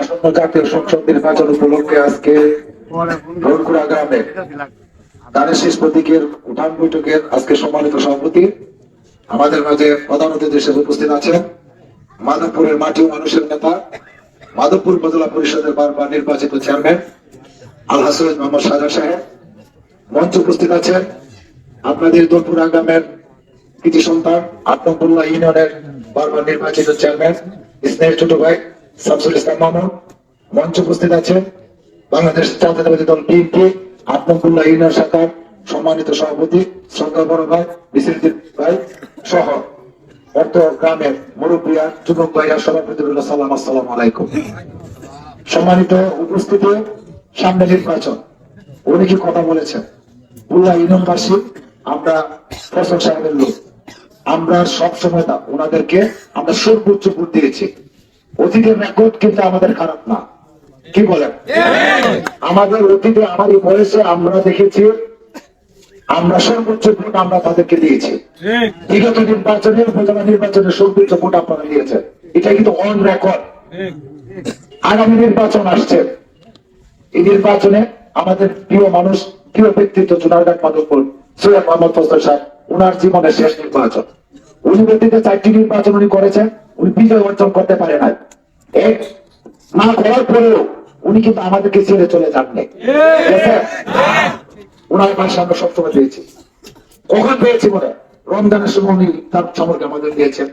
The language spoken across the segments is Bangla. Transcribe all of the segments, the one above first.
আসন্ন জাতীয় সংসদ নির্বাচন উপলক্ষে আজকে ধনকুড়া গ্রামে ধানের শীষ প্রতীকের উঠান বৈঠকের আজকে সম্মানিত সভাপতি আমাদের মাঝে প্রধান অতিথি হিসেবে উপস্থিত আছেন মাধবপুরের মাটি ও মানুষের নেতা, মাধবপুর উপজেলা পরিষদের বারবার নির্বাচিত চেয়ারম্যান আলহাজ সৈয়দ মোহাম্মদ শাহজাহান সাহেব। মঞ্চে উপস্থিত আছেন আপনাদের ধনকুড়া গ্রামের কৃতি সন্তান আত্মপুল্লাহ ইউনিয়নের বারবার নির্বাচিত চেয়ারম্যান স্নেহের ছোট ভাই শামসুল ইসলাম মামুন। মঞ্চে উপস্থিত আছেন বাংলাদেশ জাতীয়তাবাদী দল বিএনপি আত্মপুল্লাহ ইউনিয়ন শাখার সম্মানিত সভাপতি শ্রদ্ধা বড় ভাই বিসির ভাই সহ অর্থ গ্রামের মুরব্বিয়া যুবক ভাইয়া সভাপতি সালাম, আসসালামু আলাইকুম। সম্মানিত উপস্থিতি, সামনে নির্বাচন, উনি কি কথা বলেছেন পুল্লাহ ইউনিয়নবাসী আমরা ফসল সাহেবের লোক, আমরা সবসময় ওনাদেরকে আমরা সর্বোচ্চ ভোট দিয়েছি। অতীতের রেকর্ড কিন্তু আমাদের খারাপ না, কি বলেন? আমাদের অতীতে আমার এই বয়সে আমরা দেখেছি আমরা সর্বোচ্চ ভোট আমরা তাদেরকে দিয়েছি। বিগত নির্বাচনে উপজেলা নির্বাচনে সর্বোচ্চ ভোট আপনারা দিয়েছেন, এটা কিন্তু অন রেকর্ড। আগামী নির্বাচন আসছে, এই নির্বাচনে আমাদের প্রিয় মানুষ, প্রিয় ব্যক্তিত্ব জুনারঘাট মাধবপুর সৈয়দ মোহাম্মদ ফজল সাহেব, উনার জীবনের শেষ নির্বাচন। উনি ব্যক্তিতে 4টি নির্বাচন উনি করেছেন, উনি বিজয় অর্জন করতে পারে নাই। এক না করার পরেও উনি কিন্তু আমাদেরকে ছেড়ে চলে যাননি। ওনার পাশে আমরা সবসময় পেয়েছি। কখন পেয়েছি বলে? রমজানের সময় উনি তার সম্পর্কে আমাদের দিয়েছেন,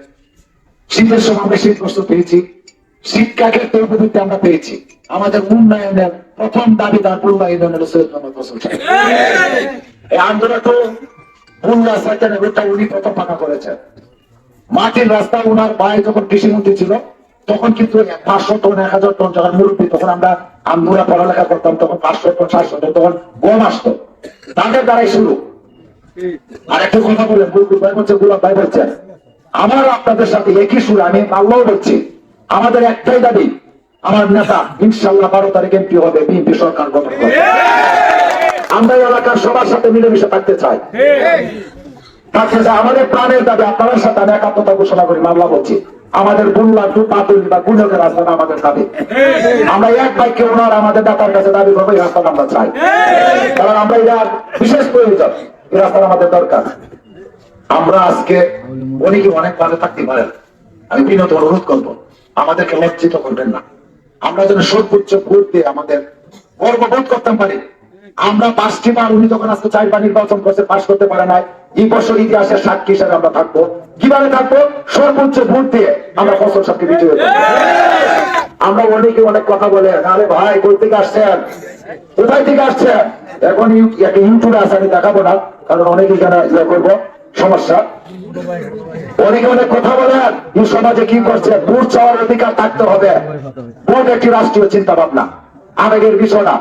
শীতের সময় আমরা শীত বস্ত্র পেয়েছি, শিক্ষাকে তৈরিতে আমরা পেয়েছি। আমাদের উন্নয়নের প্রথম দাবিদার পুল্লাহ ইউনিয়নের সৈয়দ মোহাম্মদ ফজল সাহেব। এই আন্দোলন তো পুল্লাহ সাইকেলটা উনি প্রথম পাকা করেছেন। মাটির রাস্তা উনার ভাই যখন কৃষিমন্ত্রী ছিল তখন কিন্তু 500 টন 1000 টন যখন মুরব্বী, তখন আমরা পড়ালেখা করতাম, তখন 500 টন 700 টন তখন গম আসতো, তাদের দ্বারাই শুরু। আর একটা কথা বলেন, গুলগুল ভাই বলছে, গুলাব ভাই বলছেন, আমার আপনাদের সাথে একই সুর, আমি আল্লাহ বলছি, আমাদের একটাই দাবি, আমার নেতা ইনশাআল্লাহ 12 তারিখ এমপি হবে, বিএনপি সরকার গঠন করবে। আমরা এলাকার সবার সাথে মিলেমিশে থাকতে চাই। আমাদের প্রাণের দাবি, আপনার সাথে আমি একাত্মতা ঘোষণা করি, মামলা বলছি, আমাদের বুল্লা টু পাতুলি বা গুণকের রাস্তাটা আমাদের দাবি। আমরা এক বাক্যে ওনার আমাদের দাতার কাছে দাবি করবো, এই রাস্তাটা আমরা চাই, কারণ আমরা এটা বিশেষ প্রয়োজন, এই রাস্তাটা আমাদের দরকার। আমরা আজকে অনেকে অনেক ভালো থাকতে পারেন, আমি বিনত অনুরোধ করবো আমাদেরকে লজ্জিত করবেন না। আমরা যেন সর্বোচ্চ ভোট দিয়ে আমাদের গর্ববোধ করতে পারি। আমরা 5টি বার, উনি যখন আজকে 4 বার নির্বাচন করছে, পাশ করতে পারে নাই, এই বছর ইতিহাসের সাক্ষী হিসাবে আমরা থাকবো। কিভাবে থাকবো? সর্বোচ্চ ভোট দিয়ে আমরা ফসল সাথে বিজয় করবো। আমরা অনেকে অনেক কথা বলে, আরে ভাই কই থেকে আসছেন, কোথায় থেকে আসছেন, এখন ইউটিউবে আছে, আমি দেখাবো না কারণ অনেকে এখানে ইয়ে করবো সমস্যা। অনেকে অনেক কথা বলেন, এই সমাজে কি করছে, ভোট চাওয়ার অধিকার থাকতে হবে। ভোট একটি রাষ্ট্রীয় চিন্তা ভাবনা, আবেগের বিষয় না।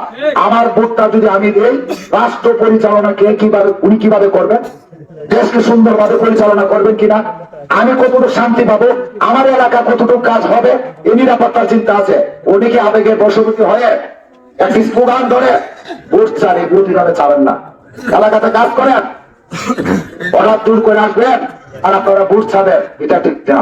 আমার ভোটটা যদি আমি দিই, রাষ্ট্র পরিচালনা কে কিভাবে, উনি কিভাবে করবেন, দেশকে সুন্দরভাবে পরিচালনা করবেন কিনা, আমি কতটুকু শান্তি পাবো, আমার এলাকা কতটুকু কাজ হবে, এই নিরাপত্তার চিন্তা আছে। উনি কি আবেগের বশবর্তী হয়ে একটি স্লোগান ধরে ভোট চান, এই ভোট এভাবে চাবেন না। এলাকাতে কাজ করেন, অর্ডার দূর করে আসবেন আর আপনারা ভোট ছাড়বেন, এটা ঠিক না।